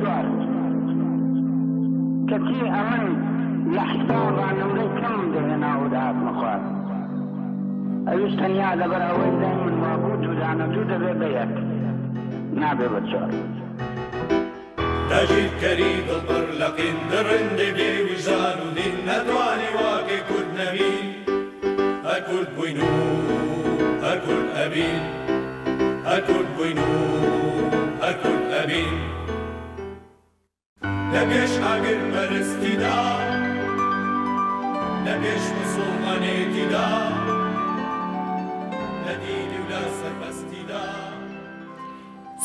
سؤال كثير أمن لحساب عن أمري كم دهنا ودعات مخوات أيستن يعد برأوين دائما موجود ودعنا جودة ببيت نابي بتشار تجد كريد البرلقين درند بي وجدان ودين ندواني واكي كود نبين أكود بوينو أكود أبين أكود بوينو أكود أبين لبيش عقل مرستي دا لبيش مسلماني دا لديني ولا سربستي دا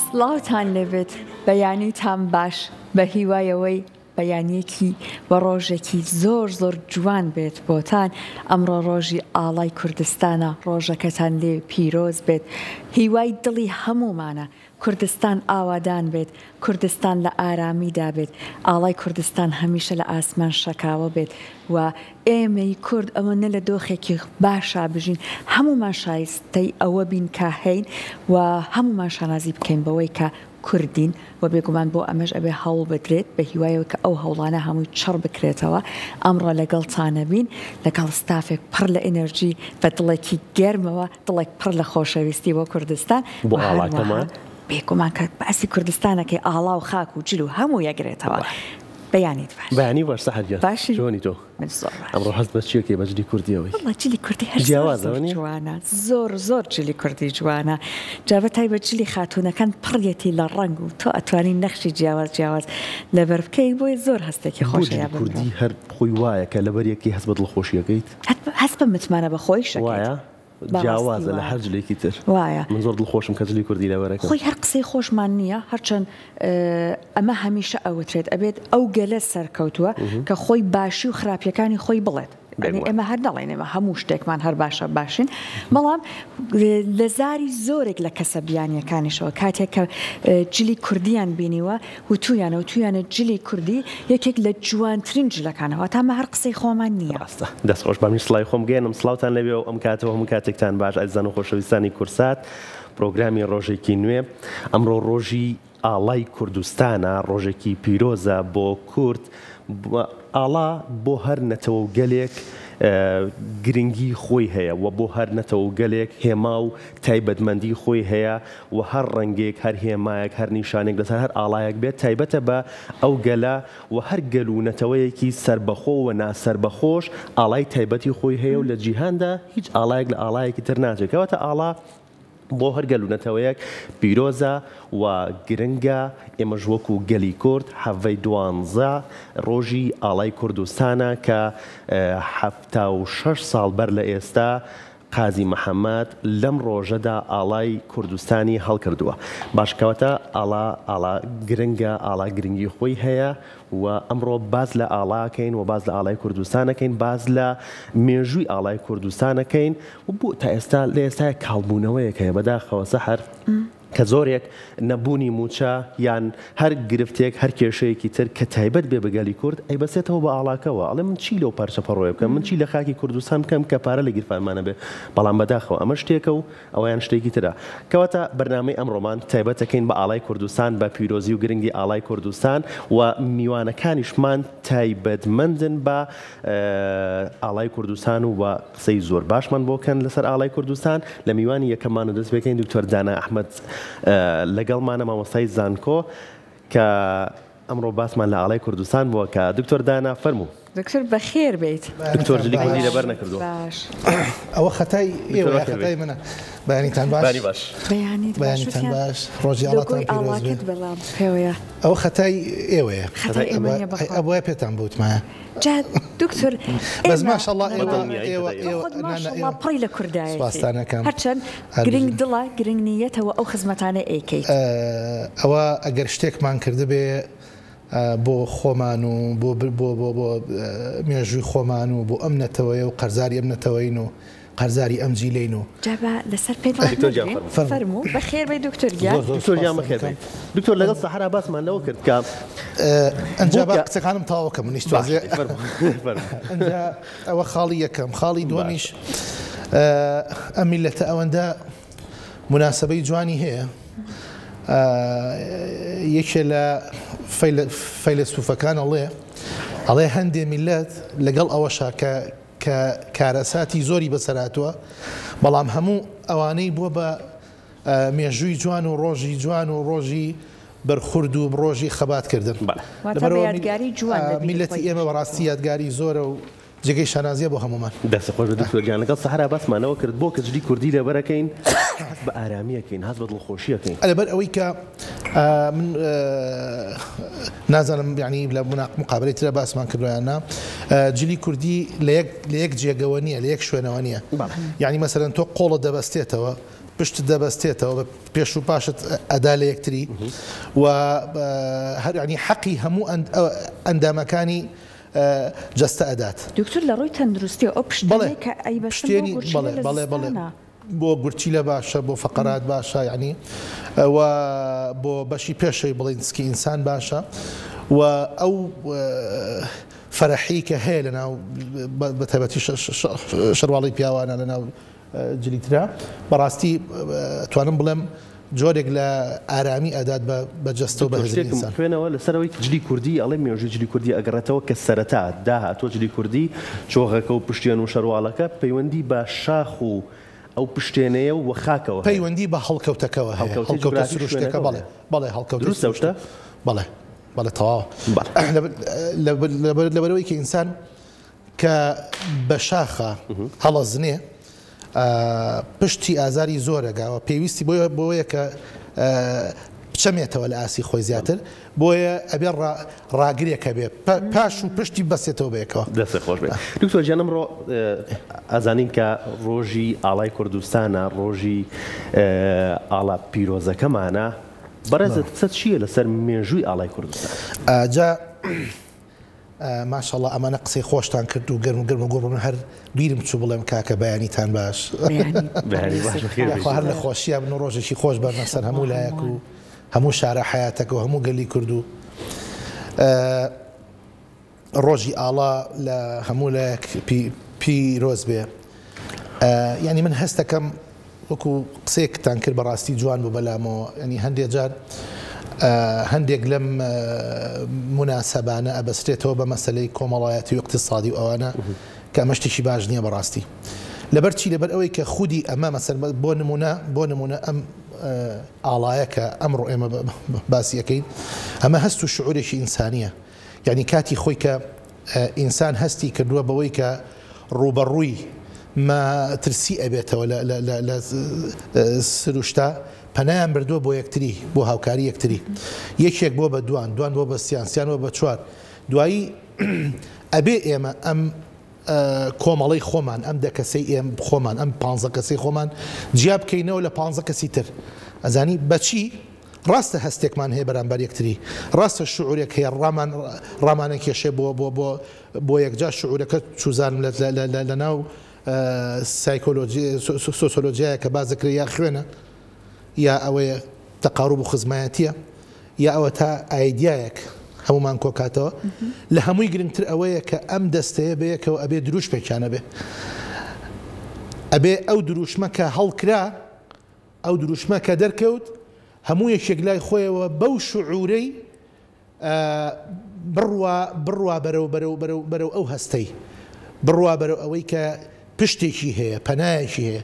سڵاوتان لەبێت بەیانیتان باش بە هیوایەوەی بەیانیەکی بە ڕۆژێکی زۆر زۆر جوان بێت بۆتان ئەمڕۆ ڕۆژی ئاڵای کوردستانە ڕۆژەکەتان لێ پیرۆز بێت هیوای دڵی هەمومانە کوردستان ئاوادان بێت کوردستان لە ئارامیدا بێت ئاڵای کوردستان هەمیشە لە ئاسمان شەکاوە بێت و ئێمەی کورد ئەوە نە لە دۆخێکی باشا بژین هەمومان شایستەی ئەوە بین کە هەین و هەمومان شانازی بکەین بەوەی کە کوردین و بێگومان بۆ ئەمەش ئەبێ هەوڵ بدرێت بە هیوایەوە کە ئەو هەوڵانە هەمووی چڕ بکرێتەوە ئەمڕۆ لەگەڵتانە بین لەگەڵ ستافێک پڕ لە ئەنەرژی بە دڵێکی گەرمەوە دڵێک پڕ لە خۆشەویستی بۆ کوردستان بۆ ئاڵاکەمان بێگومان کە باسی کوردستانەکەی ئاڵا و خاک و جل و هەموو یەگرێتەوە بەیانیت باش بەیانی باش سەحەت باشی جوانی تۆ من زۆر باش ئەمڕۆ هەست بە چیەکەی بە جلی کوردیەوەی وڵڵا جلی کوردی هەر جیاوازەوە نیە؟ جوانە زۆر زۆر جلی کوردی جوانە جا بە تایبەت جلی خاتوونەکان پڕیەتی لە ڕەنگ و تۆ ئەتوانی نەخشی جیاواز لەبەر بکەی بۆی زۆر هەستێکی خۆشیە کوردی هەر خۆی وایە کە لەبەر یەکی هەست بە دڵخۆشیەکەیت هەست بە متمانە بەخۆی شەکەیت وایە جیاوازە لە هەر جلێکی تر وایە من زۆر دڵخۆشم کە جلی کوردی لەبەرەکە خۆی هەر قسەی خۆشمان نییە هەرچەند ئەمە هەمیشە ئەوترێت ئەبێت ئەو گەلە سەرکەوتووە کە خۆی باشی و خراپیەکانی خۆی بڵێت ئێمە هەر دەڵێن ئێمە هەموو شتێکمان هەر باشە باشین بەڵام لە زاری زۆرێک لە کەسە بیانیەکانیشەوە کاتێک کە جلی کوردیان بینیوە وتویانە و تویانە جلی کوردی یەکێک لە جوانترین جلەکانەوە تامە هەر قسەی خۆمان نییە دەستخۆش بامی سڵای خۆم گەێنم سڵاوتان لەبێ و ئەم کاتەوە هەموو کاتێکتان باش ئەزیزان و خۆشەویستانی کورسات پرۆگرامی ڕۆژێکی نوێ ئەمڕۆ ڕۆژی ئاڵای کوردستانە ڕۆژێکی پیرۆزە بۆ کورد ئاڵا بۆ هەر نەتەوە گەلێک گرنگی خۆی هەیە و بۆ هەر نەتەوە گەلێک هێما و تایبەتمەندی خۆی هەیە و هەر ڕەنگێک هەر هێمایەک هەر نیشانێک لەسەر هەر ئاڵایەک بێت تایبەتە بە ئەو گەلە و هەر گەل و نەتەوەیەکی سربەخۆ و ناسربەخۆش ئاڵای تایبەتی خۆی هەیە و لە جیهاندا هیچ ئاڵایەک لە ئاڵایەکی تر ناچێت کەواتە ئاڵا بۆ هەر گەل و نەتەوەیەک پیرۆزە و گرنگە ئێمەش وەکو گەلی کورد هەڤەی دوانزە ڕۆژی ئاڵای کوردستانە کە 76 ساڵ بەر لە ئێستا قازی محەممەد لەم ڕۆژەدا ئاڵای کوردستانی هەڵکردووە باشکەواتە ئاڵا گرنگە ئاڵا گرنگی خۆی هەیە و ئەمڕۆ باز لە ئاڵاکەین و باز لە ئاڵای کوردستانەکەین باز لە مێژووی ئاڵای کوردستانەکەین و بۆ تا ئێستا لە ئێستا کاڵبوونەوەیەک هەیە بەداخەوە سەحەر کە زۆرێک نەبوونی موچە یان هەر گرفتێک هەر کێشەیەکی تر کە تایبەت بێ بەگەلی کورد ئەیبەسێتەوە بە ئاڵاکەوە ئەڵێ من چی لەو پارچە پەڕۆیە بکەم من چی لە خاکی کوردستان بکەم کە پارە لە گیرفانمانە بێ بەڵام بەداخەوە ئەمە شتێکە و ئەویان شتێکی ترە کەواتە بەرنامەی ئەمڕۆمان تایبەتەکەین بە ئاڵای کوردستان بە پیرۆزی و گرنگی ئاڵای کوردستان و میوانەکانیشمان تایبەتمەندن بە ئاڵای کوردستان و بە قسەی زۆر باشمان بۆکەن لەسەر ئاڵای کوردستان لە میوانی یەکەمانە دەست بێکەین دکتۆر دانا ئەحمەد لەگەڵمانە مامۆستای زانکۆ کە ئەمڕۆ باسمان لە ئاڵای کوردستان بووە کە دکتۆر دانا فەرموو دکتۆر بەخێر بێت دکتۆر جلی کوردی لەبەر نەکردووە ئەوە خەتای ئێوە خەتای منە بەیانیتان باش بەیانیتان باش ڕۆژی ئاڵاتان پیرۆز بێت ئەوە خەتای ئێوەیە ئەوە پێتان بوتمایە دکتۆر بەس ماشەڵڵا ئێوە پڕی لە کوردایەتی سوپاسدانەکەم هەرچەند گرنگ دڵە گرنگ نیەتەوە ئەو خزمەتانە ئەیکەیت ئەوە ئەگەر شتێکمان کردبێ بۆ خۆمان و بۆ مێژووی خۆمان و بۆ ئەم نەتەوەیە و قەرزاری ئەم نەتەوەین و قەرزاری ئەم جیلین و جابە لەسەر پێ فەرموو بەخێر بێ دکتۆر دکتۆر بەخێر دکتۆر لەگەڵ سەحرا باسمان لەوە کرد کە ئەنجا قسەکانم تاوەکەم منیش ئەنجا ئەوە خاڵی یەکەم خاڵی دووەمیش ئەم میلەتە ئەوەندە مناسبەی جوانی هەیە یەکێ لە فەیلسوفەکان ئەڵێ هەندێ میلەت لەگەڵ ئەوەشا کە کارەساتی زۆری بەسەراتوە بەڵام هەموو ئەوانەی بووە بە مێژووی جوان و ڕۆژی جوان و ڕۆژی بەرخورد و ڕۆژی خەباتکردن میلەتی ئێمە بەڕاستی یادگاری زۆرە و جێگەی شانازیە بۆ هەمومان. دەست خۆش دکتۆرجان لەگەڵ سەحرا باسمانەوە کرد بۆ کە جلی کوردی لەبەرەکەین هەست بە ئارامیەکەین هەست بە دڵخۆشیەکەین لەبەر ئەوەی کە من نازانم یعنی لە مقابلەی ترە باسمان کردویاننا جلی کوردی لە یەک جێگەوە نییە لە یەک شوێنەوە نییە یعنی مەسەرەن تۆ قۆڵە دەبەستێتەوە پشت دەبەستێتەوە پێش و پاشت ئەدا لە یەکتری و هەر ینی حەقی هەموو ئەندامەکانی جەستە ئەدات. دکتۆر لە ڕۆی تەندروستی ئەو پشتێنی کە ئەیبەستێنی بەڵێ بۆ گورچی لە باشە بۆ فەقەرات باشە یعنی و بۆ بەشی پێشەوەی بڵێ دسکی ئینسان باشە و ئەو فەرەحی کە هەیە لەناو بەتایبەتی شەرواڵی پیاوانە لەناو جلیترا بەڕاستی توانم بڵێم جۆرێک لە ئارامی ئەدات بە جەستە و بەهێزان خوێنەوە لەسەرەوەی جلی کوردی ئەڵێ مێژووی جلی کوردی ئەگەڕێتەوە کە سەرەتا داهاتۆ جلی کوردی چۆغەکە و پشتیان و شەرواڵەکە پەیوەندی بە شاخ و ئەو پشتێنەیە و خاکەوە پەیوەندی بە هەڵکەوتەکەەوە هەڵکەوتە سروشتەکە بەڵێ هەڵکەوت دروستە بەڵێ تەواو لەبەرەوەی کە ئینسان کە بە شاخە هەڵەزنێ پشتی ئازاری زۆرەگاوە پێویستی بۆیە کە بچەمێتەوە لە ئاسی خۆی زیاتر بۆیە ئەبێ ڕاگرێکە بێ پاش و پشتی بەسێتەوە بێکەوە. دەستە خۆش بێت دکتۆر گیان ئەمڕۆ ئازانین کە ڕۆژی ئاڵای کوردستانە ڕۆژی ئاڵا پیرۆزەکەمانە بەڕێزت قسەت چییە لەسەر مێژووی ئاڵای کوردستان؟ جا ماشەڵڵا ئەمانە قسەی خۆشتان کرد و گەرم گۆڕ من هەر بیرم چوو بڵێم کاکە بەیانیتان باش هەر لە خۆشیە بن و ڕۆژێکی خۆش بەرنە سەر هەموو لایەک و هەموو شارە حیاتەکە و هەموو گەلی کرد و ڕۆژی ئاڵا لە هەموو لایەک پیرۆز بێ. ینی من هەستەکەم وەکو قسەیەکتان کرد بەڕاستی جوان بوو بەلامەوە ینی هەندێک جار هەندێک لەم مناسەبانە ئەبەسترێتەوە بە مەسلەی کۆمەڵایەتی و اقتصادی و ئەوانە کە ئەمە شتێکی باش نییە بەڕاستی لەبەر چی لەبەر ئەوەی کە خودی ئەمە مەسەر بۆ نمونە ئەم ئاڵایەکە ئەمڕۆ ئێمە باسیەکەین ئەمە هەست و شعورێکی ئینسانیە یعنی کاتی خۆی کە ئینسان هەستی کردووە بەوەی کە ڕوبەڕووی ما ترسی ئەبێتەوە لە سروشتا پەنایان بردووە بۆ یەکتری بۆ هاوکاری یەکتری یەکێک بۆ بە دوان بۆ بە سییان بۆ بە چوار دوایی ئەبێ ئێمە ئەم کۆمەڵی خۆمان ئەم دەکەسەی ئێم خۆمان ئەم 15 کەسەی خۆمان جیا بکەینەوە لە 15 کەسی تر ئەزانی بەچی ڕاستە هەستێکمان هەیە بەرامبەر یەکتری ڕاستە شعورێک هەیە ڕامانە کێشێ بۆ یەکجا شعورەکە چوزانم لە ناو سایکۆلۆژی سۆسیۆلۆژیایە کە بازەکرێ یا خوێنە یا ئەوەیە تەقاڕوب و خزمایەتیە یا ئەوە تا ئایدیایەک هەمومان کۆکاتەوە لە هەمووی گرنگتر ئەوەیە کە ئەم دەستەیە بەیەکەوە ئەبێ دروش پێکانە بێ ئەبێ ئەو دروشمەکە هەڵکرا ئەو دروشمەکە دەرکەوت هەموو یەکێک لای خۆیەوە بەو شعورەی بڕوا بەرەو ئەو هەستەی بڕوا بەرەو ئەوەی کە پشتێکی هەیە پەنایەکی هەیە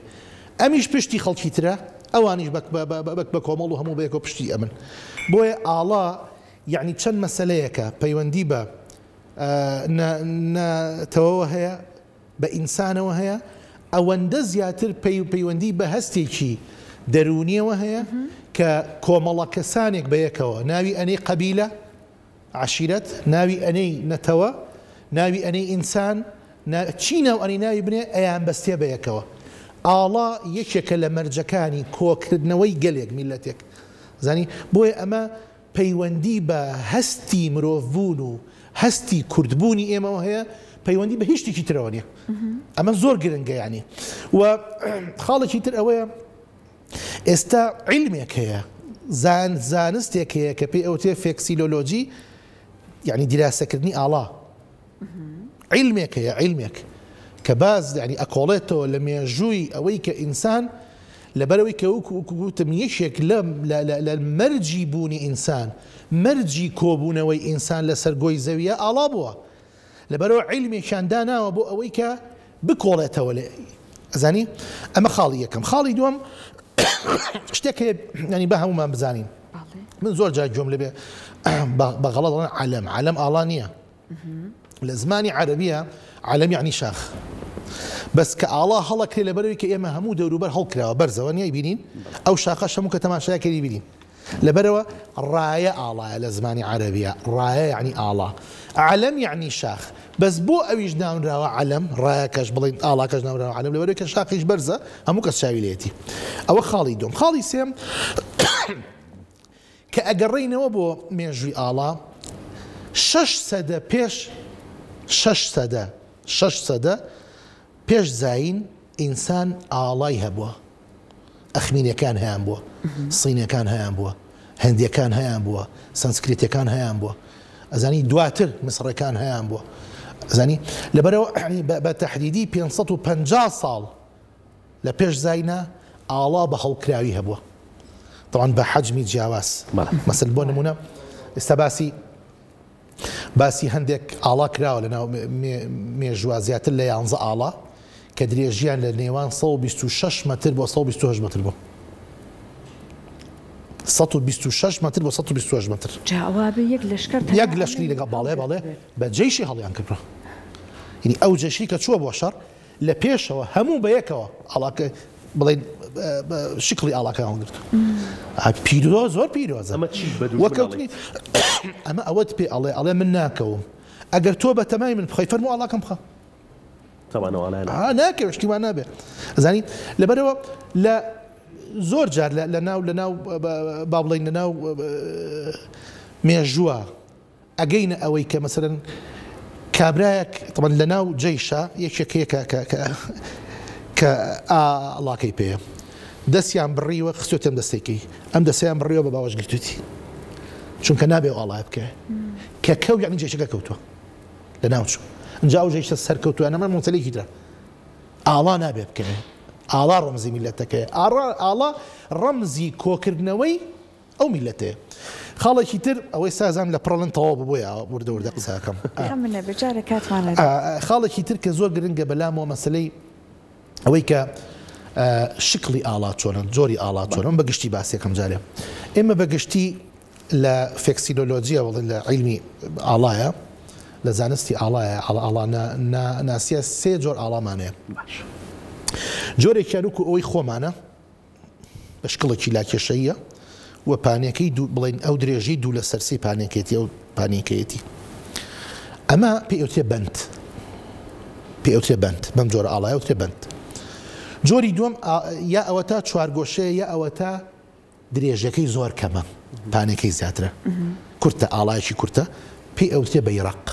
ئەمیش پشتی خەڵکی ترە ئەوانیش بە کۆمەڵ و هەموو بەیەکەوە پشتی ئەمن بۆیە ئاڵا یعنی چەند مەسەلەیەکە پەیوەندی بە نەتەوەوە هەیە بە ئینسانەوە هەیە ئەوەندە زیاتر پەیوەندی بە هەستێکی دەرونیەوە هەیە کە کۆمەڵە کەسانێک بەیەکەوە ناوی ئەنەی قەبیلە عەشیرەت ناوی ئەنەی نەتەوە ناوی ئەنەی ئینسان چی ناو ئەنی ناوی بنێ ئەیان بەستێ بەیەکەوە ئاڵا یەکێکە لە مەرجەکانی کۆکردنەوەی گەلێک میلەتێک زانی بۆیە ئەمە پەیوەندی بە هەستی مرۆڤبوون و هەستی کوردبوونی ئێمەوە هەیە پەیوەندی بە هیچ شتێکی ترەوە نیە ئەمە زۆر گرنگە یعنی و خاڵێکی تر ئەوەیە ئێستا عیلمێک هەیە زانستێک هەیە کە پێی ئەوتێ فێکسیلۆلۆجی یعنی دیراسەکردنی ئاڵا عیلمێک هەیە عیلمێک کە باز یعنی ئەکۆڵێتەوە لە مێژووی ئەوەی کە ئینسان لەبەرەوەی کە وتم یەکێک لە مەرجی بوونی ئینسان مەرجی کۆبوونەوەی ئینسان لە سەرگۆی زەویە ئاڵا بووە لەبەرەوە عیلمێکیان داناوە بۆ ئەوەی کە بکۆڵێتەوە لێ ئەزانی ئەمە خاڵی یەکەم خاڵی دووەم شتێک ینی بە هەمومان بزانین من زۆر جار گوێم لەبێ بە غەڵەت دەڵێن عەلەم ئاڵا نییە لە زمانی عەرەبیە عەلەم یعنی شاخ بەس کە ئاڵا هەڵەکرێ لەبەرەوەی کە ئێمە هەموو دەوروبەر هەڵکراوە بەرزەوە نیای بینین ئەو شاخەش هەموو کە تەماشایەکەی بینین لەبەرەوە ڕایە ئاڵایە لە زمانی عەرەبیە ڕایە یعنی ئاڵا عەلەم یعنی شاخ بەس بۆ ئەویش ناونراوە عەلەم ڕایەکەش بڵین ئاڵاکەش ناونراوە عەلەم لەبەرەوەی کە شاخیش بەرزە هەموو کەس چاوی لێتی ئەوە خاڵی دوم خاڵی سێم کە ئەگەڕێینەوە بۆ مێژووی ئاڵا 6 سەدە پێش زاین ئینسان ئاڵای هەبووە ئەخمینەکان هەیان بووە سینەکان هەیان بووە هەندیەکان هەیان بووە سانسکریتەکان هەیان بووە ئەزانی دواتر مسڕەکان هەیان بووە ئەزانی لەبەرەوە بە تەحدیدی 550 ساڵ لە پێش زاینە ئاڵا بە هەڵکراوی هەبووە طبعا بە حەجمی جیاواز مەسەل بۆ نمونە ئێستا باسی هەندێک ئاڵا کراوە لەناو مێژووە زیاتر لە 11 ئاڵا کە درێژیان لە نێوان 126 مەتر بۆ 128 مەتر بوو 126 مەتر بۆ 128 مەتر یەک لەشکری لەگەڵ باڵێ بە جێیشی هەڵیان کردڕە ینی ئەو جێشی کە چووە بۆ شەڕ لە پێشەوە هەموو بە یەکەوە ئاڵاکە بڵێن شکلی ئاڵاکە هەڵگرت پیرۆ زۆر پیرۆزە وەکەوتنی ئەمە ئەوەت پێ ئەڵێ من ناکەوم ئەگەر تۆ بە تەمای من بخەی فەرموو ئاڵاکەم بخە ناکە شتیوان نابێ ئەزانی لەبەرەوە لە زۆر جار لە ناو با بڵێن لە ناو مێژووە ئەگەینە ئەوەی کە مەسەرەن کابرایەک طبعا لە ناو جەیشە یەکێکەیە کە ئاڵاکەی پێەیە دەستیان بڕیوە خستوتێن دەستێکی ئەم دەستیان بڕیوە بە باوەش گرتووتی چونکە نابێ ئاڵای بکە کە کەو یعنی جێشەکە کەوتووە لە ناوچوو اینجا ئەو جێشتە سەرکەوتووە نەمە مۆتەلێکی درا ئاڵا نابێ بکەێ ئاڵا ڕەمزی میلەتەکەی ئاڵا ڕەمزی کۆکردنەوەی ئەو میلەتەیە خاڵێکی تر ئەوەی سازان لە پڕڵن تەواو ببووە وردە قساکەم خاڵێکی تر کە زۆر گرنگە بەلامەوە مەسلەی ئەوەی کە شکلی ئاڵا چۆنن جۆری ئاڵا چۆنن بەگشتی باسیەکەم جارێ ئێمە بەگشتی لە فێکسیلۆلۆجیە وڵێن لە عیلمی ئاڵایە لە زانستی ئاڵایە ئاڵا ناسیە 3 جۆر ئاڵامانەیە جۆرێکیان وەکو ئەوەی خۆمانە بە شکڵێکی لاکێشەیە و پانێکەی بڵێن ئەو درێژەی دوو لە سەرسی پانێکێتی ئەو پانێکەیەتی ئەمە پێوتێ بەند بەم جۆرە ئاڵایە وتێ بەند جۆری دووەم یا ئەوە تا چوارگۆشەیە یا ئەوە تا درێژەکەی زۆر کەمە پانێکەی زیاترە کورتە ئاڵایەکی کورتە پێی ئەوتێ بەیڕق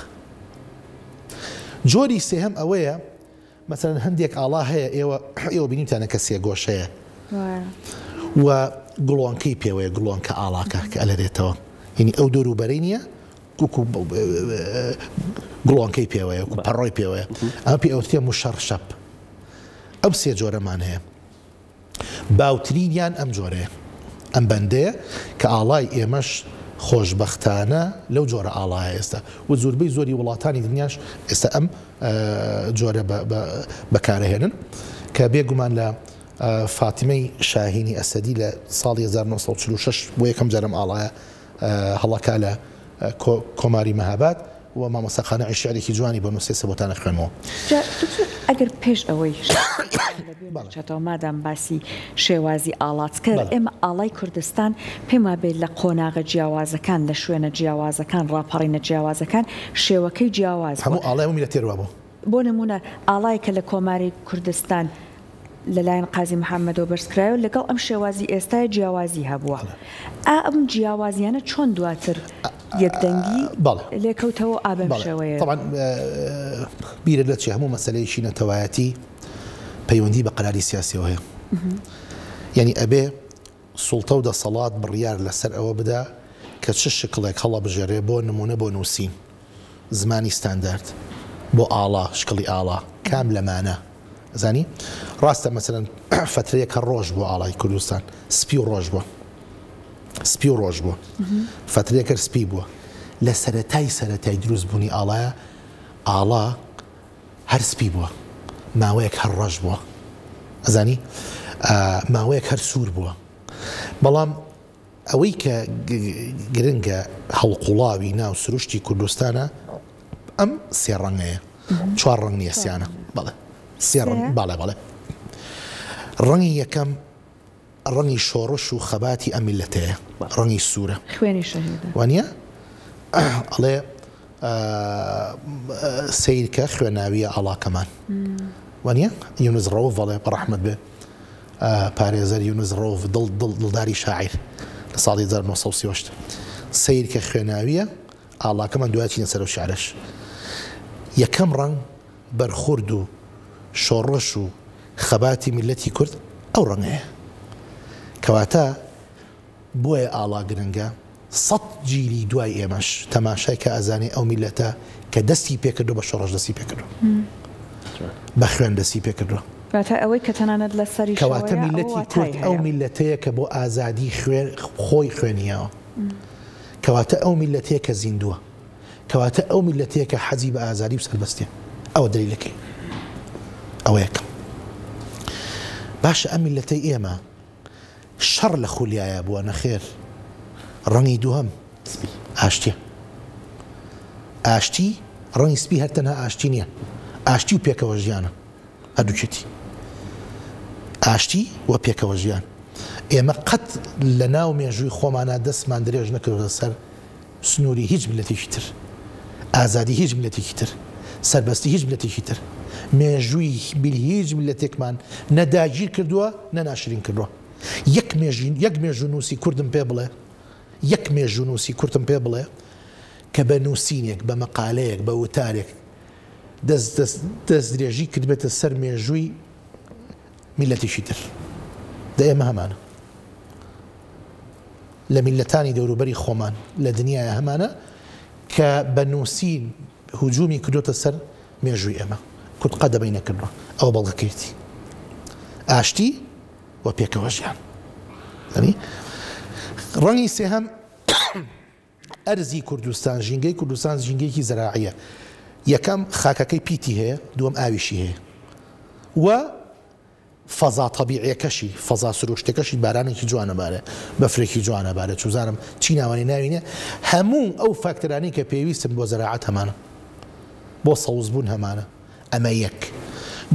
جۆری سێهەم ئەوەیە مەسەرەن هەندێک ئاڵا هەیە ئێوە بینیتانە کە سێ گۆشەیە و گوڵۆنکەی پێوەیە گوڵۆنکە ئاڵاکە کە ئەلەرێتەوە ینی ئەو دەوروبەرەی نییە گوڵۆنکەی پێوەیە و پەڕۆی پێوەیە ئەمە پێی ئەوتێ موشەڕشەب ئەو سێ جۆرەمان هەیە باوترینیان ئەم جۆرەیە ئەم بەندەیە کە ئاڵای ئێمەش خۆشبەختانە لەو جۆرە ئاڵایە ئێستا و زۆربەی زۆری وڵاتانی دنیاش ئێستا ئەم جۆرە بەکارەهێنن کە بێگومان لە فاتیمەی شاهینی ئەسەدی لە ساڵی 1946 بۆ یەکەم جارم ئاڵایە هەڵەکا لە کۆماری مەهاباد و مامۆستاخانە عیشعرێکی جوانی بۆ نووسێسە بۆتانە خوێنەوە ئەگەر پێش ئەوەی چێتەوە مادام باسی شێوازی ئاڵات کرد ئێمە ئاڵای کوردستان پێما بێت لە قۆناغە جیاوازەکان لە شوێنە جیاوازەکان ڕاپەڕینە جیاوازەکان شێوەکەی جیاواز هەموو ئاڵای ومی لە تێروا بوو بۆ نمونە ئاڵایکە لە کۆماری کوردستان لەلایەن قازی محەممەدەوە بەرزکرایەوە لەگەڵ ئەم شێوازی ئێستای جیاوازی هەبووە ئەم جیاوازیانە چۆن دواتر یەکدەنگی لێکەوتەوە ئابەم شێوەیە طبعا بیرە لە چێ هەموو مەسەلەیەکی نەتەوایەتی پەیوەندی بە قەراری سیاسیەوە هەیە یعنی ئەبێ سوڵتە و دەسەڵات بڕیار لەسەر ئەوە بدا کە چ شکڵێک هەڵە بژێڕێ بۆ نمونە بۆ نووسین زمانی ستاندارد بۆ ئاڵا شکڵی ئاڵا کام لەمانە زانی ڕاستە مەسەرەن فترەیەکە ڕۆژ بوو ئاڵای کوردستان سپی و ڕۆژ بووە سپی و ڕۆژ بووە فترەیەکە سپی بووە لە سەرەتای دروست بوونی ئاڵایە ئاڵا هەر سپی بووە ماوەیەک هەر ڕۆژ بووە ئەزانی ماوەیەک هەر سوور بووە بەڵام ئەوەی کە گرنگە هەڵقوڵاوی ناو سروشتی کوردستانە ئەم سێ ڕەنگەیە چوار ڕەنگ نییە سیانە بەڵێ سێ ڕەنگ باڵێ ڕەنگی یەکەم ڕەنگی شۆڕش و خەباتی ئەم میلەتەیە ڕەنگی سوورە خوێنی شەهیدە وانە ئەڵێ سیرکە خوێناویە ئاڵاکەمان وانە یونس ڕەوف بەڵێ بەڕەحمەت بێ پارێزەر یونس ڕەوف دڵداری شاعیر لە ساڵی 1930 سیرکە خوێناویە ئاڵاکەمان دوای چینە سەر و شعرش یەکەم ڕەنگ بەرخورد و شۆڕش و خەباتی میلەتی کورد ئەو ڕەنگەیە کەواتە بۆیە ئاڵا گرنگە 100 گیری دوای ئێمەش تەماشای کە ئەزانێ ئەو میلەتە کە دەستی پێکردو بە شۆڕش دەستی پێکردو بە خوێن دەستی پێکردو ئەوەی کە تەنانەت لە سەری کەواتە میلەتی کورد ئەو میلەتەیە کە بۆ ئازادی خۆی خوێنیەوە کەواتە ئەو میلەتەیە کە زیندووە کەواتە ئەو میلەتەیە کە حەزی بە ئازادی و سەربەستێ ئەوە دەلیلەکەی ئەوە یەکەم باشە ئەم میلەتەی ئێمە شەڕ لە خولیایە بووە نەخێر ڕەنگی دووهەم ئاشتیە ئاشتی ڕەنگی سپی هەر تەنها ئاشتی نییە ئاشتی و پێکەوە ژیانە هەردووچێتی ئاشتی وە پێکەوە ژیان ئێمە قەت لە ناو مێژووی خۆمانە دەستمان درێژ نەکردە سەر سنووری هیچ ملەتێکی تر ئازادی هیچ ملەتێکی تر سەربەستی هیچ ملەتێکی تر مێژووی بیل هیچ ملەتێکمان نەداگیر کردووە نەناشرین کردووە یەک مێژوو نووسی کوردم پێ بڵێ یەک مێژوو نووسی کوردم پێ بڵێ کە بە نووسینێک بە مەقالەیەک بە وتارێک دەست درێژی کردبێتە سەر مێژووی میلەتێکی تر دە ئێمە هەمانە لە میلەتانی دەوروبەری خۆمان لە دنیاە هەمانە کە بە نووسین هجوومی کردوتە سەر مێژووی ئێمە کورد قەت دەبەی نەکردوە ئەو بەڵگەکەیەتی ئاشتی وە پێکەوە ژیان ڕەنگی سێهەم ئەرزی کوردستان ژینگەی کوردستان ژینگەیەکی زەراعیە یەکەم خاکەکەی پیتی هەیە دووەم ئاویشی هەیە و فەزا تەبیعیەکەشی فەزا سروشتەکەشی بارانێکی جوانەبارە بەفرێکی جوانەبارە چوزانم چی ناوانی ناوینێ هەموو ئەو فاکتەرانی کە پێویستن بۆ زەراعەت هەمانە بۆ سەوزبوون هەمانە ئەمە یەک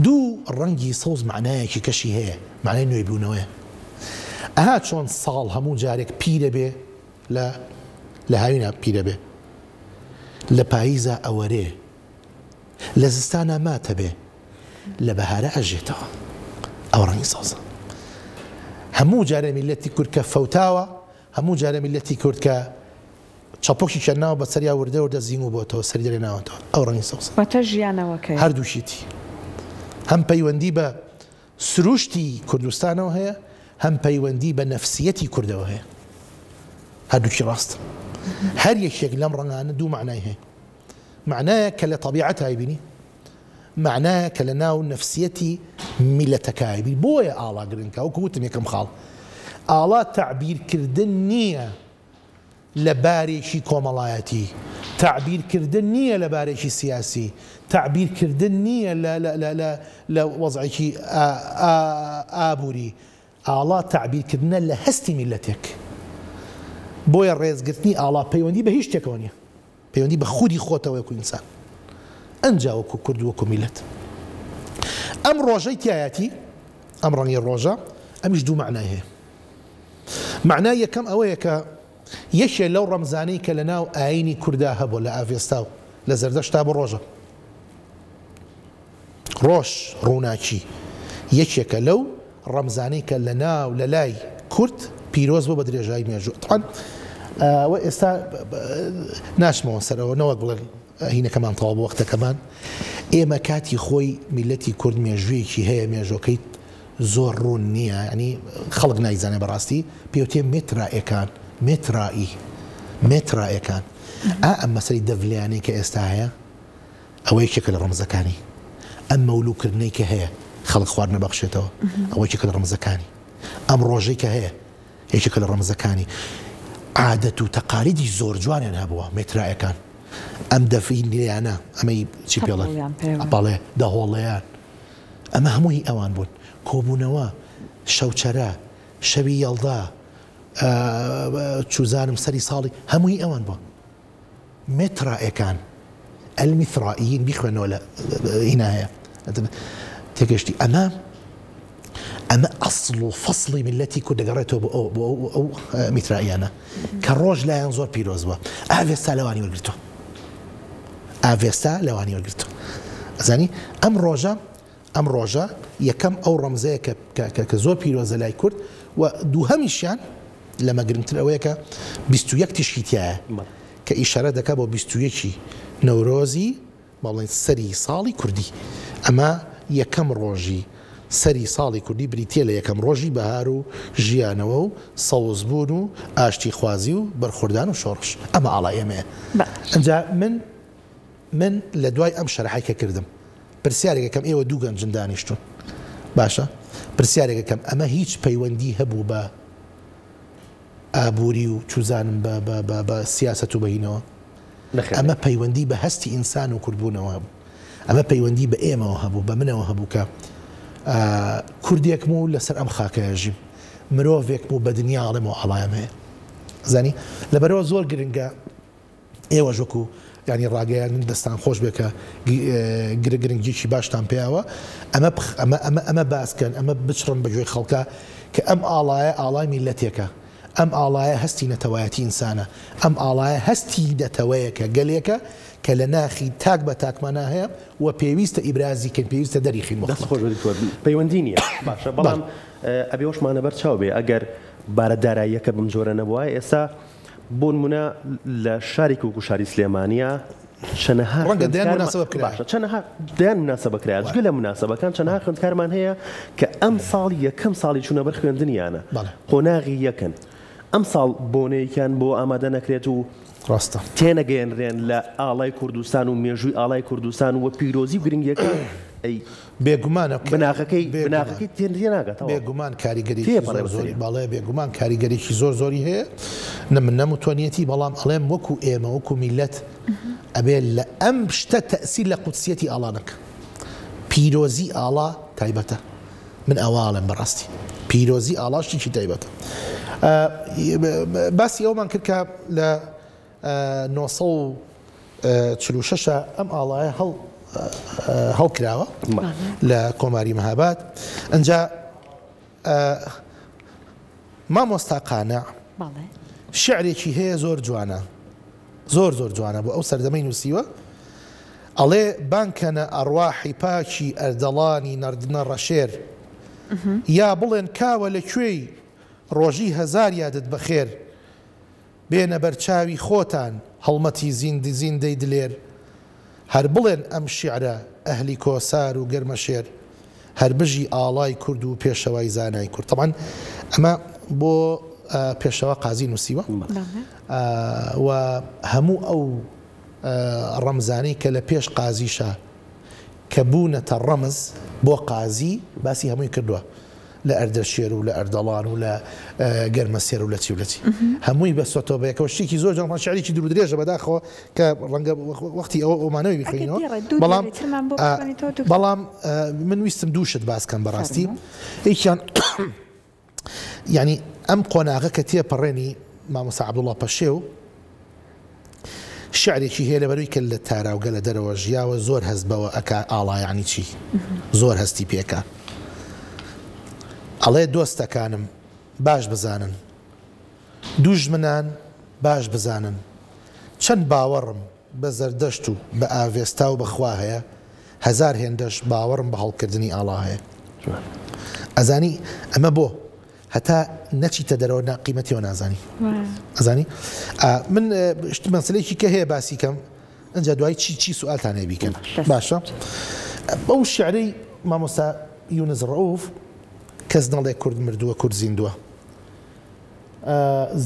دوو ڕەنگی سەوز معنایەکی کەشی هەیە معنای نوێبوونەوەیە ئەها چۆن ساڵ هەموو جارێک پیرە بێ لە هاوینە پیرە بێ لە پاییزە ئەوەرێ لە زستانە ماتە بێ لە بەهارە ئەژێتەوە ئەو ڕەنگی سەوزە هەموو جارە میلەتی کورد کە فەوتاوە هەموو جارە میلەتی کورد کە چاپۆکی کردناوە بە سەریا وردە وردە زیین و بۆتەوە سەری دەرێ ناوەتەوە ئەو ڕەنگی سەوزە واتە ژیانەوەکەی هەردووشیتی هەم پەیوەندی بە سروشتی کوردستانەوە هەیە هەم پەیوەندی بە نەفسیەتی کوردەوە هەیە هەردووکی ڕاستە هەر یەکێک لەم ڕەنگانە دوو معنای هەیە معنایە کە لە تەبیعەت هایبینی معنایە کە لە ناو نەفسیەتی میلەتەکە هایبینی بۆیە ئاڵا گرنگکە وەکو وتم یەکەم خاڵ ئاڵا تعبیرکردن نییە لە بارێکی کۆمەڵایەتی تعبیرکردن نییە لە بارێکی سیاسی تعبیرکردن نییە لە وەزعێکی ئابووری ئاڵا تعبیرکردنە لە هەستی میلەتێک بۆیە ڕێزگرتنی ئاڵا پەیوەندی بە هیچ شتێکەوە نییە پەیوەندی بە خودی خۆتەوە وەکو ئینسان ئەنجا وەکو کورد وەکو میلەت ئەم ڕۆژەی تایەتی ئەم ڕەنگی ڕۆژە ئەمیش دوو معنای هەیە معنای یەکەم ئەوەیە کە یەکێ لەو ڕەمزانەی کە لە ناو ئاینی کووردا هەبوو لە ئاڤێستا و لە زەردەشتا بۆ ڕۆژە ڕۆژ ڕووناکی یەکێکە لەو ڕەمزانەی کە لە ناو لە لای کورد پیرۆز بۆ بە درێژایی مێژوو ئێستا ناچمەوە سەرەوە نەوەک بڵێن هینەکەمان تەواو بۆ وەختەکەمان ئێمە کاتی خۆی میلەتی کورد مێژوویەکی هەیە مێژۆکەی زۆر ڕوون نییە ینی خەڵک نایزانێ بەڕاستی پێوتێ مێترائەکان مێترائەکان ئەم مەسەری دەڤلیانەی کە ئێستا هەیە ئەوە یەکێکە لە ڕەمزەکانی ئەم مەولوکردنەی کە هەیە خەڵک خوارد نەبەخشێتەوە ئەوەیەکێکە لە ڕەمزەکانی ئەم ڕۆژەی کە هەیە یەکێکە لە ڕەمزەکانی عادەت و تەقالیدی زۆر جوانیان هەبووە مێترایەکان ئەم دەفینیانە ئەمەی چی پێڵێن ئەپاڵێ دەهۆڵەیان ئەمە هەمووی ئەوان بوون کۆبوونەوە شەوچەرە شەوی یەڵدا چوزانم سەری ساڵی هەمووی ئەوان بووە مێترائەکان ئەلمیثرائیین بیخوێنەوە لە هینا هەیە تێگەشتی ئەمە ئەسڵ و فەسڵی میلەتی کورد دەگەڕێتەوە بۆ ئەو میترائیانە کە ڕۆژ لایەن زۆر پیرۆز بووە ئاڤێستا لەوانی وەرگرتووە ئاڤێستا لەوانی وەرگرتووە ئەزانی ئەم ڕۆژە یەکەم ئەو ڕەمزەیە کە زۆر پیرۆزە لای کورد و دووهەمیشیان لەمە گرنگتر ئەوەیە کە 21 تیشکی تایە کە ئیشارە دەکا بۆ 21 نەورۆزی بەڵێن سەری ساڵی کوردی ئەمە یەکەم ڕۆژی سەری ساڵی کوردی بریتە لە یەکەم ڕۆژی بەهار و ژیانەوە و سەوزبوون و ئاشتی خوازی و بەرخوردان و شۆڕش ئەمە ئاڵای ئێمەیە ئەجا من لە دوای ئەم شەرحەیکە کردم پرسیارێکەکەم ئێوە دوو گەنجن دانیشتون باشە پرسیارێکەکەم ئەمە هیچ پەیوەندی هەبوو بە ئابووری و چوزانم بە سیاست و بەهینەوە ئەمە پەیوەندی بە هەستی ئینسان و کوردبوونەوە هەبوو ئەمە پەیوەندی بە ئێمەوە هەبوو بە منەوە هەبوو کە کوردێکم و لەسەر ئەم خاکەژیم مرۆڤێکم و بە دنیا ئاڵێمەوە ئاڵایم هەیە زانی لەبەرەوە زۆر گرنگە ئێوە ژۆکو ینی ڕاگەیان دەستان خۆش بێکە گرنگجیکی باشتان پێیاوە ئەمە باسکەن ئەمە بچڕن بەگوێی خەڵکە کە ئەم ئاڵایە ئاڵای میلەتێکە ئەم ئاڵایە هەستی نەتەوایەتی ئینسانە ئەم ئاڵایە هەستی دەتەوەیەکە گەلێکە کە لە ناخی تاک بە تاکمانە هەیە و پێویستە ئیبرازی کە پێویستە دەریخی پەیوەندی نییە باشە بەڵام ئەبێ وەشمانە بەرچاو بێ ئەگەر بارەداراییەکە بم جۆرە نەبووە ئێستا بۆ نمونە لە شارێکی وەکو شاری سلێمانیە چەنەها دەیان مناسبە کرا جگە لە مناسبەکان چەنەها خوێندکارمان هەیە کە ئەم ساڵی یەکەم ساڵی چوونە بەر خوێندنیانە قۆناغی یەکەن ئەم ساڵ بۆنەیەکیان بۆ ئامادە نەکرێت و ڕاستە تێنەگەێنرێن لە ئاڵای کوردستان و مێژووی ئاڵای کوردستان و پیرۆزی و گرنگیەکە بێگومانە بناغەکەی تێنرێ ناگاتەوە بێگومان کاریگەری زۆری باڵێ بێگومان کاریگەریی زۆری هەیە من نەمتوانێتی بەڵام ئەڵێم وەکو ئێمە وەکو میلەت ئەبێ لە ئەم شتە تەسیر لە قوتسیەتی ئاڵانەکە پیرۆزی ئاڵا تایبەتە من ئەواڵم بەڕاستی پیرۆزی ئاڵاشتێکی تایبەتە باسی ئەومان کرد کە لە 1946 ئەم ئاڵایە هەڵکراوە لە کۆماری مەهاباد ئەنجا مامۆستا قانع شعرێکی هەیە زۆر جوانە زۆر جوانە بۆ ئەو سەردەمەی نووسیوە ئەڵێ بانکەنە ئەڕواحی پاکی ئەردەڵانی نەردنە ڕەشێر یا بڵێن کاوە لەکوێی ڕۆژی هەزار یادت بەخێر بێنە بەرچاوی خۆتان هەڵمەتی زیندەی دلێر هەر بڵێن ئەم شیعرە ئەهلی کۆسار و گەرمە شێر هەر بژی ئاڵای کورد و پێشەوای زانای کورد طبعاً ئەمە بۆ پێشەوە قازی نووسیوە و هەموو ئەو ڕەمزانەی کە لە پێش قازیشە کە بوونەتە ڕەمز بۆ قازی باسی هەمووی کردووە لە ئەردەشێر و لە ئەردەڵان و لە گەرمەسێر و لە چی و لەچی هەمووی بەسۆتەوە بەیەکەوە شتێکی زۆر جوان شعرێکی دوور درێژە بەداخەوە کە ڕەنگە وەختی ئەومانەوەی بخوێنەوە بەڵام من ویستم دووشت باسکەم بەڕاستی هیچیان ینی ئەم قۆناغە کە تێپەڕێنی مامۆستا عەبدوڵڵا پەشێ و شعرێکی هەیە لەبەروی کە لە تاراوگە لە دەرەوە ژیاوە زۆر هەست بەوە ئەکا ئاڵا یعنی چی زۆر هەستی پێکە ئەڵێ دۆستەکانم باش بزانن دوژمنان باش بزانن چەند باوەڕم بە زەردەشت و بە ئاڤێستا و بەخوا هەیە هەزار هێندەش باوەڕم بە هەڵکردنی ئاڵا هەیە ئەزانی ئەمە بۆ هەتا نەچیتە دەرەوە ناقیمەتیەوە نازانی ئەزانی من مەسلەیەکی کە هەیە باسی کەم ئەنجا دوای چی سوالتانێ بیکەن باشە بەو شعرەی مامۆستا یونس ڕەوف کەس نەڵێ کورد مردووە کورد زیندووە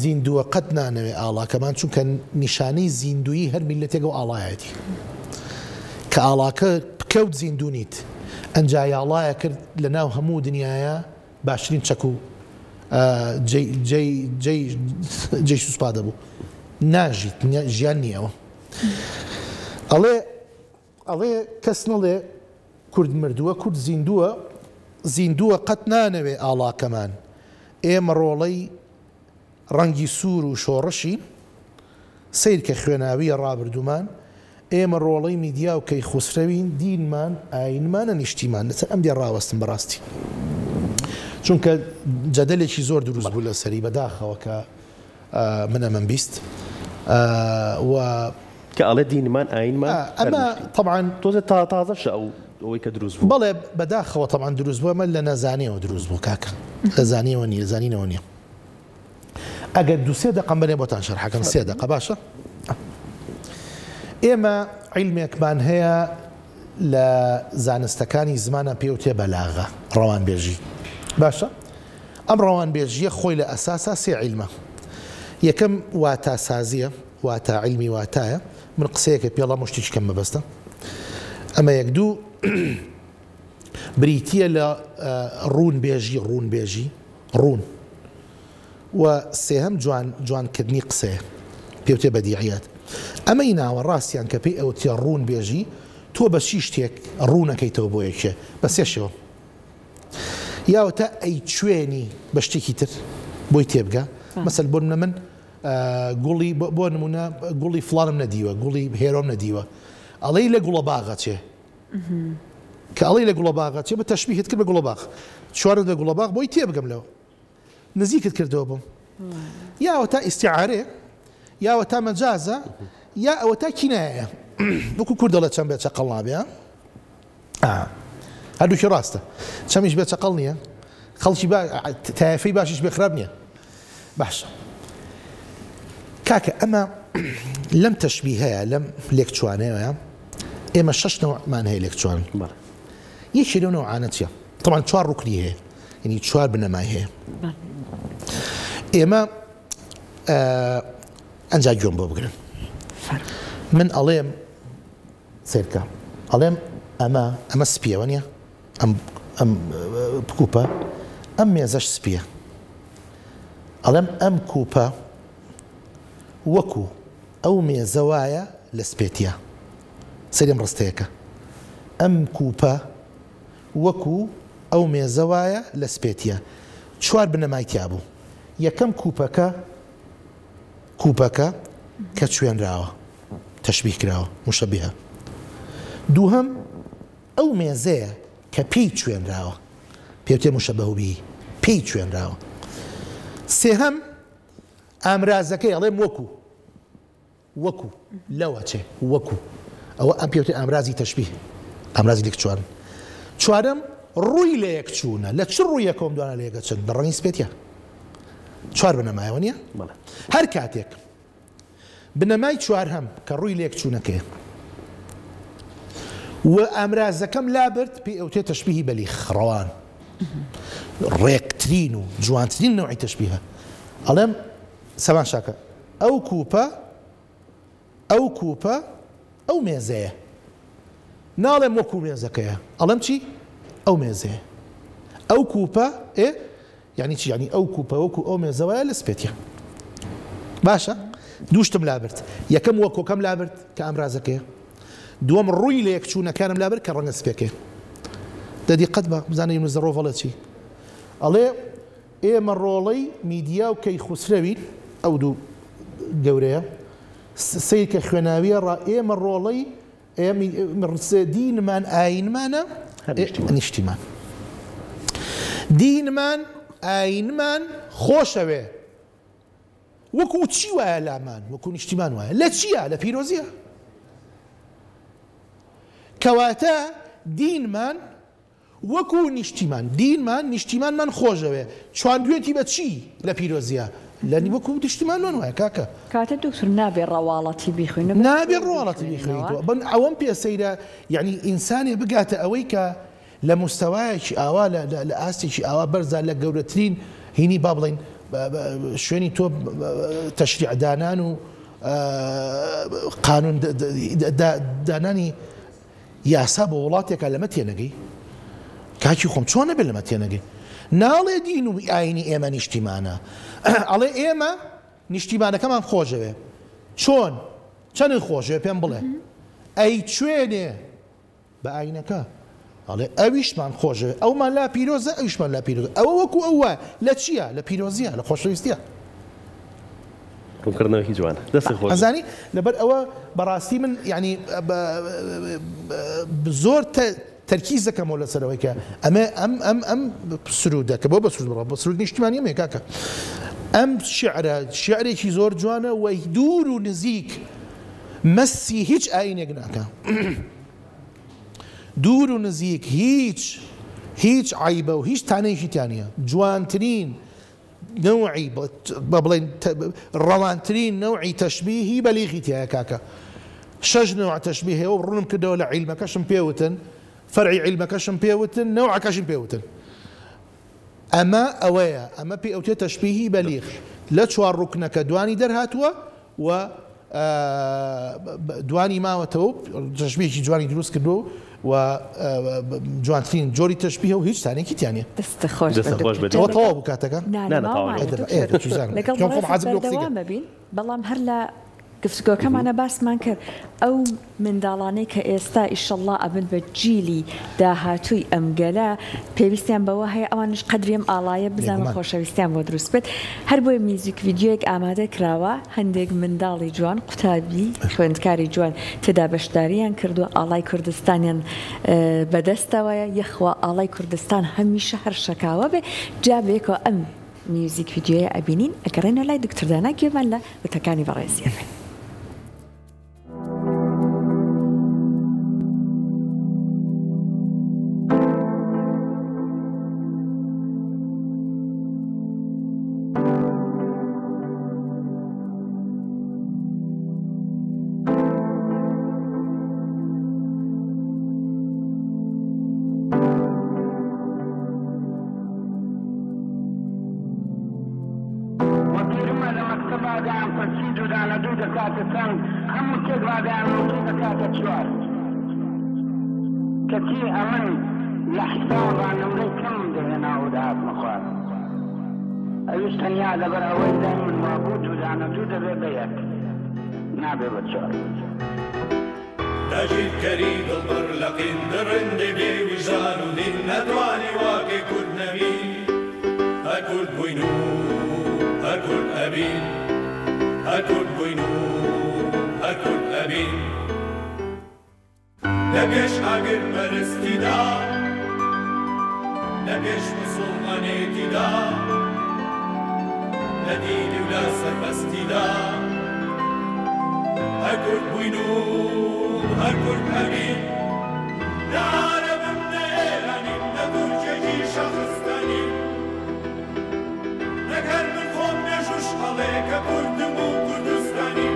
زیندووە قەت نانەوێ ئاڵاکەمان چونکە نیشانەی زیندویی هەر میلەتێک و ئاڵایەتی کە ئاڵاکە بکەوت زیندوو نیت ئەنجایاڵایە کرد لە ناو هەموو دنیاە باشترین چەک و جێی سوسپا دەبوو ناژیت ژیان نییەوە ئەڵێ کەس نەڵێ کورد مردووە کورد زیندووە قەت نانەوێ ئاڵاکەمان ئێمە ڕۆڵەی ڕەنگی سوور و شۆڕشی سیر کە خوێناویە ڕابردومان ئێمە ڕۆڵەی میدیا و کەی خوسرەوین دینمان ئاینمانە نیشتیمان لەسەر ئەم دێ ڕاوەستن بەڕاستی چونکە جەدەلێکی زۆر دروست بوو لە سەری بەداخەوە کە منە من بیست کە ئەڵێ دینمان ئاینمان ئەمە طبعاً تۆزە تازەشە ئەوەی کە دروست بوو بەڵێ بەداخەوە طبعاً دروست بووە ئەمە لە نەزانیەوە دروست بوو کاکە لە زانیەوە نیە زانینەوە نییە ئەگەر دووسێ دقم بنێ بۆتان شەرحەکەم 3 دقە باشە ئێمە عیلمێکمان هەیە لە زانستەکانی زمانە پێوتێ بەلاغە ڕەوانبێژی باشە ئەم ڕەوانبێژیە خۆی لە ئەساسا 3 عیلمە یەکەم واتە سازیە واتە عیلمی واتایە من قسەیەکە پێڵە مشتیش کەم مەبەستە ئەمە یەک دوو بریتیە لە ڕوونبێژی ڕوون و سێهەم جوانکردنی قسەیە پێوتێ بەدیعیات ئەمەی ناوە ڕاستیان کە پێی ئەوتێ ڕوونبێژی تۆ بە چی شتێک ڕوونەکەیتەوە بۆ یەکێ بە سێشەوە یاوەتە ئەی کوێنی بە شتێکی تر بۆی تێبگە مەسەل بۆ من گوڵی بۆ نمونە گوڵی فڵانم نەدیوە گوڵی هێرۆم نەدیوە ئەڵەی لە گوڵە باغە چێ کە ئەڵەی لە گوڵە باغە چێ بە تەشبیهت کرد بە گوڵە باغ چوارت لە گوڵە باغ بۆی تێبگەم لەوە نزیکت کردەوە بم یاوەتە ئیستیعارێ یاوەتە مەجازە یا ئەوەتە کینایە وەکو کورد دەڵێت چەند بێت چەقەڵ نابێ هەردووکی ڕاستە چەمیش بێت چەقەڵ نییە خەڵکی تایفەی باشیش بێ خراپ نییە باشە کاکە ئەمە لەم تەشبیهەیە لەم لێکچوانەیە ئێمە 6 نەوعمان هەیە لێکچوان یەکی لەو نەوعانە چییە طبعاً 4 ڕوکنی هەیە یعنی 4 بنەمای هەیە ئێمە ئەنجا گوێم بۆ بگرن من ئەڵێم سیرکە ئەڵێم ئەمە سپیەوە نییە ئەم کوپە ئەم مێزەش سپیە ئەڵێم ئەم کوپە وەکو ئەو مێزە وایە لە سپێتیە سەرم ڕستەیەەکە ئەم کوپە وەکو ئەو مێزە وایە لە سپێتیە 4 بنەمای تیا بوو یەکەم کوپەکە کە کوێنراوە تەشبیه کراوە مشەبیهە دووهەم ئەو مێزەیە کە پێی کوێنراوە پێوتێ مشەبەه بیهی پێی کوێنراوە سێهەم ئامرازەکەی ئەڵێم وەکو لەوە چێ وەکو ئەوە ئەم پێوتێ ئامرازی تەشبیه ئامرازی لێکچوارن چوارەم ڕووی لە یەکچوونە لە چ ڕوویەکەم دوانە لە یەکەچن بە ڕەنگی سپێتیە 4 بنەمایەوە نییە هەر کاتێک بنەمای 4 هەم کە ڕووی لە یەکچوونەکەیە و ئامرازەکەم لابرد پێی ئەوتێ تەشبیهی بەلیغ ڕەوان ڕێکترین و جوانترین نەوعی تەشبیهە ئەڵێم سەمان شاکە ئەو کوپە ئەو مێزەیە ناڵێم وەکو مێزەکەیە ئەڵێم چی ئەو مێزەیە ئەو کوپە یعنی چی یعنی ئەو کوپە وەکو ئەو مێزەوەیە لە سپێتیە باشە دووشتم لابرد یەکەم وەکۆکەم لابرد کە ئامرازەکەیە دووەم ڕووی لە یەکچوونەکانم لابرد کە ڕەنگە سپێکەیە دەدی قەت بە بزانە یونس زەڕۆڤەڵە چی ئەڵێ ئێمە ڕۆڵەی میدیا و کەی خوسرەوین ئەو دوو گەورەیە سیر کە خوێناویە ڕا ئێمە ڕۆڵەی دینمان ئاینمانە نیشتیمان دینمان ئاینمان خۆشەوێ وەکو چی وایە لامان وەکو نیشتیمان وایە لە چییە لە پیرۆزیە کەواتە دینمان وەکو نیشتیمانمان خۆشەوێ چواندوێتی بە چی لە پیرۆزیە لەنی وەکو نیشتیمانمان وایە کاکە کاتە دکتۆر نابێ ڕەواڵەتی بیخوێنە نابێ ڕەواڵەتی بیخوێنیتەوە بن ئەوەم پێسەیرە یعنی ئینسانێ بگاتە ئەوەی کە لە مستەوایەکی ئاوا لە ئاستێکی ئاوا بەرزا لە گەورەترین هینی با بڵێن شوێنی تۆ تەشریعدانان و قانون دانانی یاسا بۆ وڵاتێکە لەمە تێنەگەی کاکی خۆم چۆن نەبێت لەمە تێنەگەی ناڵێ دین و ئاینی ئێمە نیشتیمانە ئەڵێ ئێمە نیشتیمانەکەمان خۆشەوێ چۆن چەند خۆشەوێ پێم بڵێ ئەی کوێنێ بە ئاینەکە ئەڵێ ئەویشمان خۆشەوێ ئەومان لا پیرۆزە ئەویشمان لا پیرۆزە ئەوە وەکو ئەوە لە چییە لە پیرۆزیە لە خۆشەویستیە ڕوونکردنەوەی جوانە دەستی خۆش ئەزانی لەبەر ئەوە بەڕاستی من ینی زۆر تەرکیز دەکەمەوە لەسەرەوەی کە ئەمە ئەم سرودە کە بۆ بە سرود بڕە بە سرود نیشتیمانی ئەمەیە کاکە ئەم شیعرێکی زۆر جوانە و دوور و نزیک مەسی هیچ ئاینێک ناکە دوور و نزیک هیچ عیبە و هیچ تانەیەکی تیانە جوانترین نوعی بڵێن ڕەوانترین نوعی تەشبیهی بەلیغی تایە کاکە 6 نوع تەشبیه و ڕوونم کردەوە لە عیلمەکەشم پێوتن فەرعی عیلمەکەشم پێوتن نەوعەکەشم پێوتن ئەمە ئەوەیە ئەمە پێ ئەوتێ تەشبیهی بەلیغ لە 4 ڕوکنەکە دوانی دەرهاتووە و دوانی ماوەتەوە تەشبیهێکی جوانی دروست کردو و جوانترین جۆری تەشبیه و هیچ تانێکی تیانە دەستە خۆش ئەوە تەواو بوو کاتەکە ببین بەڵام هەر لە گفتگۆکەمانە باسمان کرد ئەو منداڵانەی کە ئێستا ئیشەڵڵا ئەبن بە جیلی داهاتووی ئەمگەلە پێویستیان بەوە هەیە ئەوانش قەدریم ئاڵایە بزانن خۆشەویستیان بۆ دروست بێت هەر بۆی میوزیک ڤیدیۆیەک ئامادە کراوە هەندێک منداڵی جوان قوتابی خوێندکاری جوان تێدا بەشداریان کردووە ئاڵای کوردستانیان بەدەستەوەیە یەخوا ئاڵای کوردستان هەمیشە هەر شەکاوە بێ جا بێکەوە ئەم میوزیک ڤیدیۆیە ئەبینین ئەگەڕێنە لای دکتۆردانا گوێمان لە وتەکانی بەڕێزیەکەن كثير أمن لحساب عن أمريكا دهنا ودعات مخاط أيستن يا دبر أول دائما موجود ودعنا جودة ببيت نابي بتشار تجد كريد البر لقين درند بي وجان ودين ندواني واقي كود نبين هكود بوينو هكود أبين هكود بوينو هكود أبين لبيش أقر مرستي دا لبيش مسلمانيتي دا لديني ولا سربستي دا هكود بوينو هكود أبين لعرب من إيراني نقول جيجي شخصتاني نكر من خوم نجوش عليك كردمو كردستاني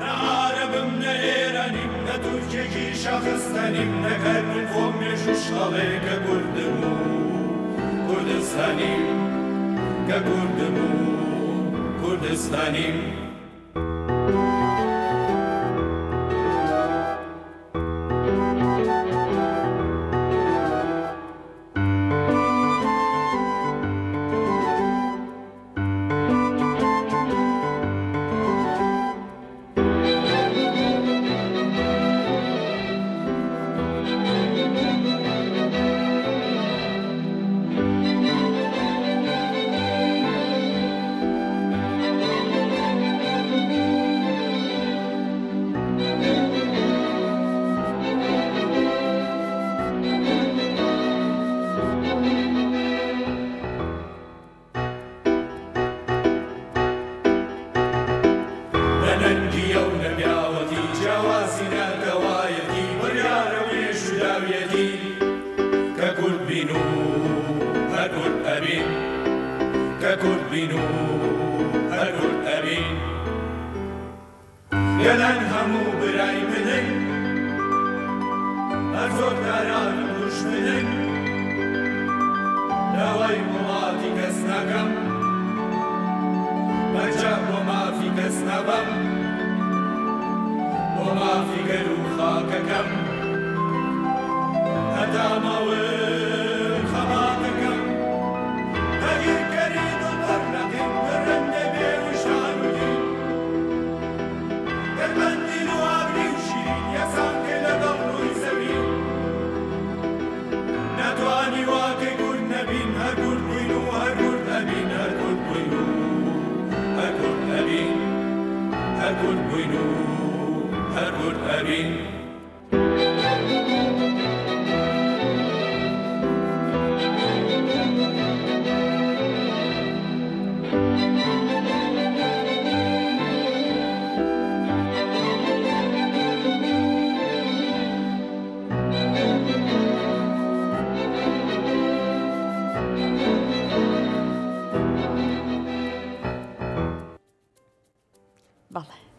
نعرب من إيراني تركيكي شخصتاني نكر من خوم نجوش عليك كردمو كردستاني كردمو كردستاني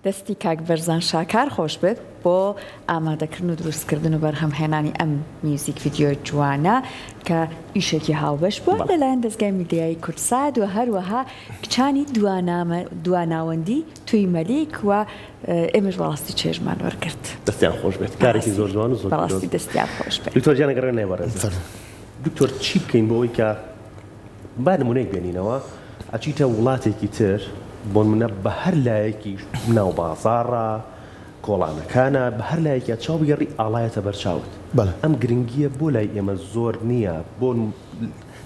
دەستی کاک بەرزان شاکار خۆش بێت بۆ ئامادەکردن و دروستکردن و بەرهەمهێنانی ئەم میوزیک ڤیدیۆ جوانە کە ئیشێکی هاوبەش بووە لەلایەن دەستگای میدیایی کورتساد و هەروەها کچانی دواناوەندی توی مەلیک و ئێمەش بەڕاستی چێژمان وەرگرت. دەستیان خۆش بێت کارێکی زۆر جوان و زۆر بەڕاستی دەستیان خۆش بێت. دکتۆر گیان ئەگەر نێوەڕێز دکتۆر چی بکەین بۆ ئەوەی کە با نمونەیەک بێنینەوە ئەچیتە وڵاتێکی تر بۆ منە بە هەر لایەکی ناو بازاڕە کۆڵانەکانە بە هەر لایەکە چاو بگەڕی ئاڵایەتە بەرچاوت ئەم گرنگیە بۆ لای ئێمە زۆر نییە بۆ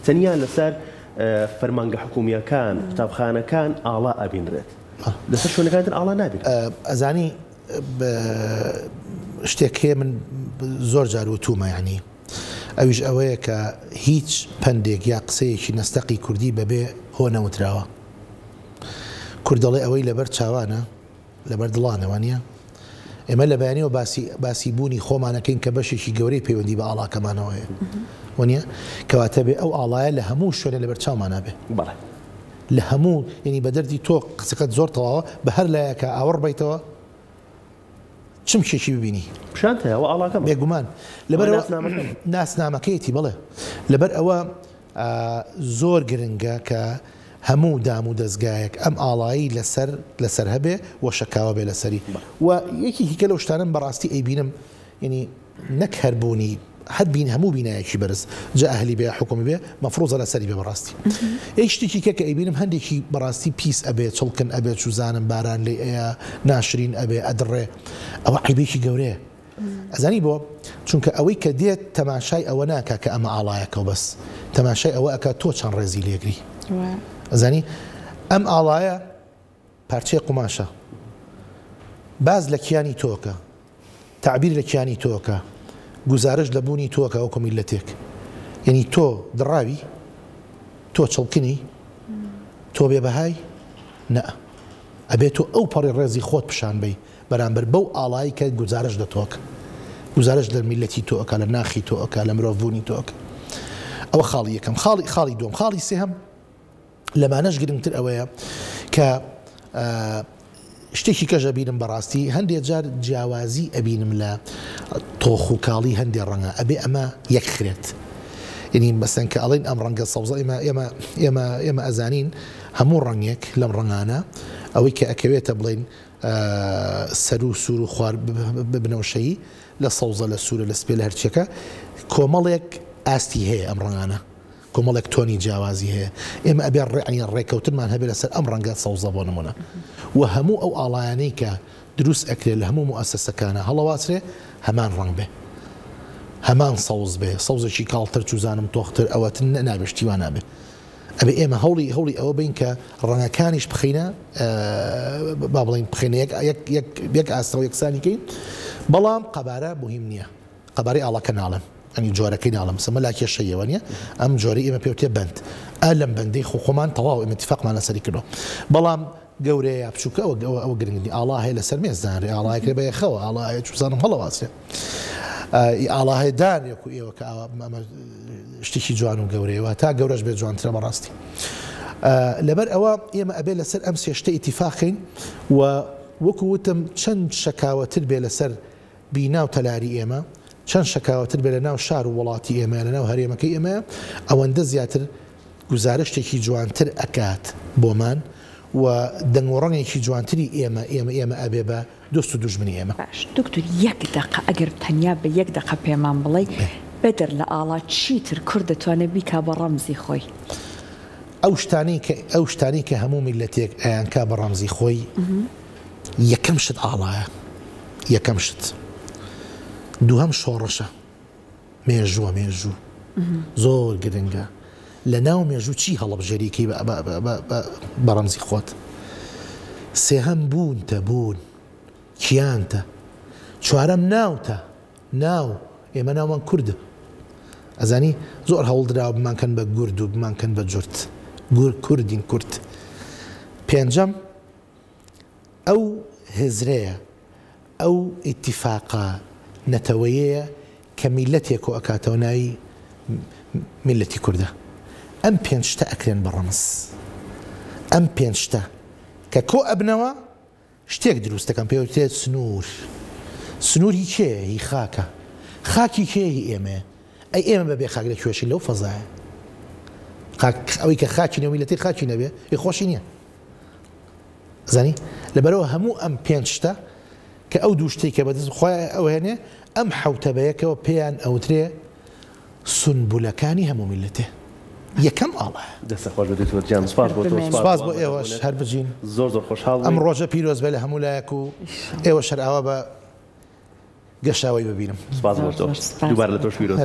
تەنیا لەسەر فەرمانگە حکومیەکان قوتابخانەکان ئاڵا ئەبینرێت لەسەر شوێنەکانتر ئاڵا نابێت. ئەزانی شتێک هەیە من زۆر جار وتومە یعنی ئەویش ئەوەیە کە هیچ پندێک یا قسەیەکی نەستەقی کوردی بەبێ هۆ نەوتراوە. کوردەڵێ ئەوەی لەبەر چاوانە لەبەر دڵانەوە نیە ئێمە لە بەیانەوە باسی بوونی خۆمانەکەین کە بەشێکی گەورەی پەیوەندی بە ئاڵاکەمانەوەیە وانە کەواتە بێ ئەو ئاڵایە لە هەموو شوێنە لەبەر چاومانە بێ لە هەموو یعنی بە دەردی تۆ قسەکەت زۆر تەواوە بە هەر لایەکە ئاوەڕ بیتەوە چم شێکی ببینی پیشانتەوە ئاڵاکەم بێگومان لەبەر ناسنامەکەیەتی بڵێ لەبەر ئەوە زۆر گرنگە کە هەموو دام و دەستگایەک ئەم ئاڵایی لەسەر هەبێ و شەکاوە بێ لەسەری و یەکی هیکە لەو شتانم بەڕاستی ئەیبینم ینی نەک هەربوونی هەربین هەموو بینایەکی بەرز جا ئەهلی بێ حکومی بێ مەفرۆزە لەسەری بێ بەڕاستی یەک شتێکی کە ئەیبینم هەندێکی بەڕاستی پیس ئەبێ چڵکن ئەبێ چوزانم باران لێ ئەیە ناشرین ئەبێ ئەدڕێ ئەوە عیبێکی گەورەیە ئەزانی بۆ چونکە ئەوەی کە دێت تەماشای ئەوە ناکە کە ئەمە ئاڵایەکە بەس تەماشای ئەوە ئەکە تۆ چەند ڕێزی لێگری ئەزانی ئەم ئاڵایە پارچەی قوماشە باز لە کیانی تۆکە تعبیر لە کیانی تۆکە گزارش لە بوونی تۆکە ئەو کۆمیلەتێک یعنی تۆ دڕاوی تۆ چڵکنی تۆ بێبەهای نە ئەبێت تۆ ئەو پەڕی ڕێزی خۆت پیشان بی بەرامبەر بەو ئاڵایی کە گزارش لە تۆکە گزارش لە میلەتی تۆکە لە ناخی تۆکە لە مرۆڤبوونی تۆکە ئەوە خاڵی یەکەم خاڵی دوم خاڵی سێهەم لەمانەش گرنگتر ئەوەیە کە شتێکی کەژە بینم بەڕاستی هەندێک جار جیاوازی ئەبینم لە تۆخ و کاڵی هەندێک ڕەنگە ئەبێ ئەمە یەکخرێت یعنی بەسەن کە ئەڵێن ئەم ڕەنگە سەوزە ئێمە ئەزانین هەموو ڕەنگێک لەم ڕەنگانە ئەوەی کە ئەکەوێتە بڵێن سەر و سوور و خوار ببنەوەشەیی لە سەوزە لە سوورە لە سپێ لە هەرچێکە کۆمەڵێک ئاستی هەیە ئەم ڕەنگانە کۆمەڵێک تۆنی جیاوازی هەیە ئێمە ئەبێ ڕێکەوتنمان هەبێت لەسەر ئەم ڕەنگە سەوزە بۆ نمونە و هەموو ئەو ئاڵایانەی کە دروست ئەکرێت لە هەموو مؤسسەکانە هەڵەواترێ هەمان ڕەنگ بێ هەمان سەوز بێ سەوزێکی کاڵتر چوزانم تۆختر ئەوەتن نابێشتیوان نابێت ئەبێ ئێمە هەوڵی ئەوە بین کە ڕەنگەکانیش بخینە با بڵین بخینە یەک ئاستەوە یەکسانیکەین بەڵام قەبارە مهم نییە قەبارەی ئاڵەکە ناڵم ئەنی جۆرەکەی ناڵم سەمە لا کێشەیەوە نیە ئەم جۆری ئێمە پێوتێ بند ئەلم بەندەی خۆمان تەواو ئێمە اتفاقمان لەسەری کردو بەڵام گەورەیە بچووکە ئەوە گرنگنی ئاڵا هەیە لەسەر مێزدانێ ئاڵایەکە بەیەخەوە ئاڵایە چوزانم هەڵەواسێ ئاڵاهەیە دانێک و ئێوە کە شتێکی جوان و گەورەیەوە تا گەورەش بێت جوانترە بەڕاستی لەبەر ئەوە ئێمە ئەبێ لەسەر ئەم سێشتە ئیتیفاقین و وەکو وتم چەند شەکاوەتر بێ لەسەر بینا و تەلاری ئێمە چەند شەکاوەتر بێ لە ناو شار و وڵاتی ئێمە لە ناو هەرێمەکەی ئێمە ئەوەندە زیاتر گزارشتێکی جوانتر ئەکات بۆمان و دەنگۆڕەنێکی جوانتری ئێمە ئەبێ بە دۆست و دوژمنی ئێمە باش دکتۆر یەک دقە ئەگەر تەنیا بە یەک دقە پێمان بڵێ بەدەر لە ئاڵا چیتر کورد دەتوانێت بیکا بە ڕەمزی خۆی ئەو شتانی کە هەموو میلەتێک ئەیانکا بە ڕەمزی خۆی یەکەم شت ئاڵایە یەکەم شت دووهەم شۆڕشە مێژووە زۆر گرنگە لە ناو مێژوو چی هەڵەبژێریکەی بە ڕەمزی خۆت سێهەم بوون کیانتە چوارەم ناوتە ناو ئێمە ناومان کوردە ئەزانی زۆر هەوڵدراوە بمانکەن بە گورد و بمانکەن بە جورت کوردین کورد پێنجەم ئەو هێزرەیە ئەو ئیتیفاقە نەتەوەیەیە کە میلەتێک و ئەکاتەوە ناوی میلەتی کووردە ئەم پێنج شتە ئەکرێن بە ڕەمز ئەم پێنج شتە کە کۆ ئەبنەوە شتێک دروست دەکەن پێوترێت سنووری کێ هی خاکە خاکی کێ هی ئێمە ئەی ئێمە بەبێ خاک لە کوێشی لەو فەزایە ئەوەی کە خاکی نێو میلەتی خاکی نەبێ خۆشی نییە زانی لەبەرەوە هەموو ئەم پێنج شتە کە ئەو دوو شتێک کە بەدەست خۆیان ئەوهێنێ ئەم حەوتە بەیەکەوە پێیان ئەوترێ سنبولەکانی هەموو میلەتێ یەکەم ئاڵە دەستەخۆش بێتوە جیان سپاس بۆ ئێوەش هەر بجین زۆر خۆشحاڵ ئەم ڕۆژە پیرۆز بێ لە هەموو لایەک و ئێوە شەرعاوە بە گەشاوی ببینم سپاس بۆ تۆ دووبارە لە تۆش پیرۆز